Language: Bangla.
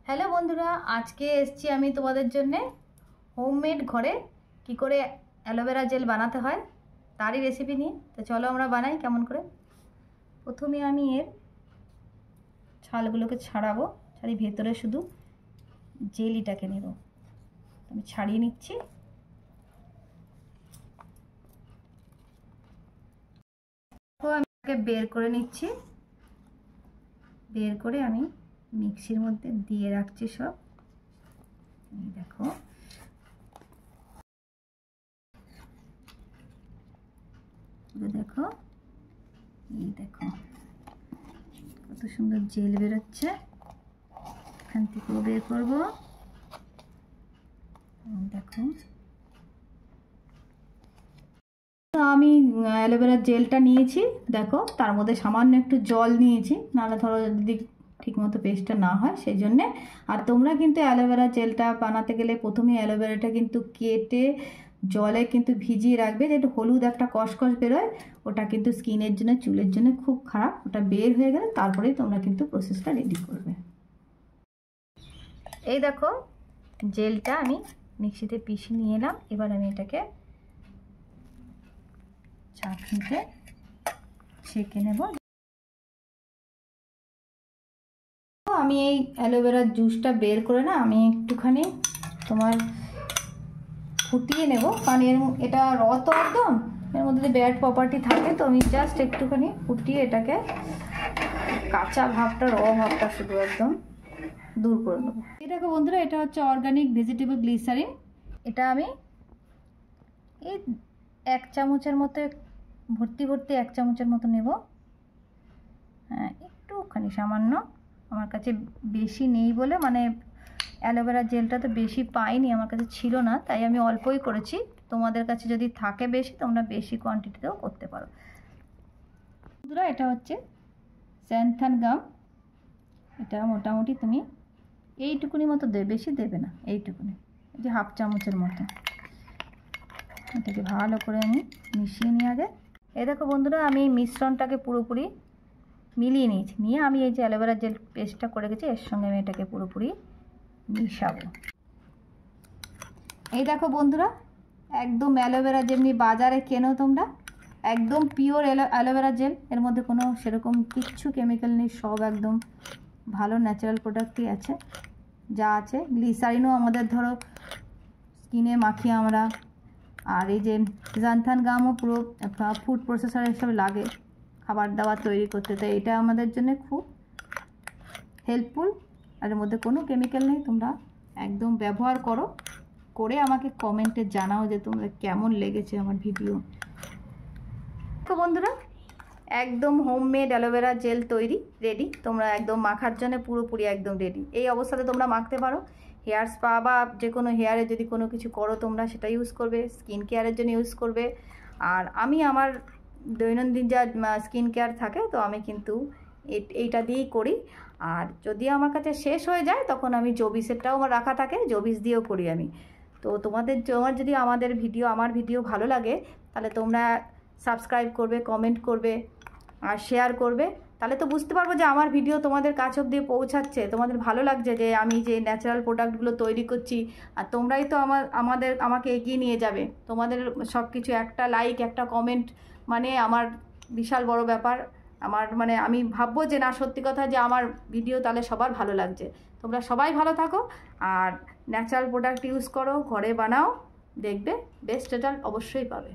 হ্যালো বন্ধুরা, আজকে এসেছি আমি তোমাদের জন্য হোমমেড ঘরে কি করে অ্যালোভেরা জেল বানাতে হয় তারই রেসিপি নিয়ে। তো চলো আমরা বানাই কেমন করে। প্রথমে আমি এর ছালগুলোকে ছাড়াবো, ছাড়িয়ে ভেতরে শুধু জেলিটাকে নেব। আমি ছাড়িয়ে নিচ্ছি। তো আমি এটাকে বের করে নিচ্ছি। বের করে আমি মিক্সির মধ্যে দিয়ে রাখছি সব। এই দেখো, দেখো, এই দেখো কত সুন্দর জেল বেরোচ্ছে। এখান থেকেও বের করবো। দেখো, আমি অ্যালোভেরার জেলটা নিয়েছি। দেখো, তার মধ্যে সামান্য একটু জল নিয়েছি, নাহলে ধরো যদি ঠিকমতো পেস্টটা না হয় সেই জন্যে। আর তোমরা কিন্তু অ্যালোভেরা জেলটা বানাতে গেলে প্রথমে অ্যালোভেরাটা কিন্তু কেটে জলে কিন্তু ভিজিয়ে রাখবে, যেটা হলুদ একটা কষকষ বেরোয়, ওটা কিন্তু স্কিনের জন্য, চুলের জন্য খুব খারাপ। ওটা বের হয়ে গেলে তারপরেই তোমরা কিন্তু প্রসেসটা রেডি করবে। এই দেখো, জেলটা আমি মিক্সিতে পিষে নিয়ে এলাম। এবার আমি এটাকে চাটনিতে ছেঁকে নেব। আমি এই অ্যালোভেরার জুসটা বের করে না আমি একটুখানি তোমার ফুটিয়ে নেব, কারণ এটা র তো একদম, এর মধ্যে ব্যাড প্রপার্টি থাকে। তো আমি জাস্ট একটুখানি ফুটিয়ে এটাকে কাঁচা ভাবটা, র ভাবটা শুধু একদম দূর করে নেবো। এই দেখো বন্ধুরা, এটা হচ্ছে অর্গানিক ভেজিটেবল গ্লিসারিন। এটা আমি এই 1 চামচের মতো, ভর্তি ভর্তি 1 চামচের মতো নেব। হ্যাঁ, একটুখানি সামান্য, আমার কাছে বেশি নেই বলে, মানে অ্যালোভেরা জেলটা তো বেশি পাইনি, আমার কাছে ছিল না, তাই আমি অল্পই করেছি। তোমাদের কাছে যদি থাকে বেশি, তোমরা বেশি কোয়ান্টিটিতেও করতে পারো। বন্ধুরা, এটা হচ্ছে স্যান্থান গাম। এটা মোটামুটি তুমি এইটুকুনি মতো দেবে, বেশি দেবে না, এইটুকুনি, এই যে 1/2 চামচের মতো। এটাকে ভালো করে আমি মিশিয়ে নিই আগে। এই দেখো বন্ধুরা, আমি এই মিশ্রণটাকে পুরোপুরি মিলিয়ে নিয়েছি। নিয়ে আমি এই যে অ্যালোভেরা জেল পেস্টটা করে গেছি, এর সঙ্গে আমি এটাকে পুরোপুরি মিশাবো। এই দেখো বন্ধুরা, একদম অ্যালোভেরা যেমনি বাজারে কেনো তোমরা, একদম পিওর অ্যালোভেরা জেল। এর মধ্যে কোনো সেরকম কিচ্ছু কেমিক্যাল নেই, সব একদম ভালো ন্যাচারাল প্রোডাক্টই আছে। যা আছে গ্লিসারিনও আমাদের ধরো স্কিনে মাখিয়ে আমরা, আর এই যে জান্থান গামও পুরো ফুড প্রসেসর হিসেবে লাগে খাবার দাবার তৈরি করতে, তাই এটা আমাদের জন্য খুব হেল্পফুল। আর এর মধ্যে কোনো কেমিক্যাল নেই। তোমরা একদম ব্যবহার করো, করে আমাকে কমেন্টে জানাও যে তোমরা কেমন লেগেছে আমার ভিডিও। তো বন্ধুরা, একদম হোমমেড অ্যালোভেরা জেল তৈরি রেডি। তোমরা একদম মাখার জন্য পুরোপুরি একদম রেডি। এই অবস্থাতে তোমরা মাখতে পারো। হেয়ার স্পা বা যে কোনো হেয়ারে যদি কোনো কিছু করো তোমরা সেটা ইউজ করবে, স্কিন কেয়ারের জন্য ইউজ করবে। আর আমি আমার দৈনন্দিন যা স্কিন কেয়ার থাকে, তো আমি কিন্তু এইটা দিয়েই করি। আর যদি আমার কাছে শেষ হয়ে যায় তখন আমি জবিসেরটাও আমার রাখা থাকে, জবিস দিয়েও করি আমি। তো তোমার যদি আমার ভিডিও ভালো লাগে, তাহলে তোমরা সাবস্ক্রাইব করবে, কমেন্ট করবে আর শেয়ার করবে। তাহলে তো বুঝতে পারবো যে আমার ভিডিও তোমাদের কাছ অবধি পৌঁছাচ্ছে, তোমাদের ভালো লাগছে যে আমি যে ন্যাচারাল প্রোডাক্টগুলো তৈরি করছি। আর তোমরাই তো আমাকে এগিয়ে নিয়ে যাবে। তোমাদের সব কিছু, একটা লাইক, একটা কমেন্ট মানে আমার বিশাল বড় ব্যাপার। মানে আমি ভাববো যে না, সত্যি কথা, যে আমার ভিডিও তাহলে সবার ভালো লাগছে। তোমরা সবাই ভালো থাকো আর ন্যাচারাল প্রোডাক্ট ইউজ করো, ঘরে বানাও, দেখবে বেস্ট রেজাল্ট অবশ্যই পাবে।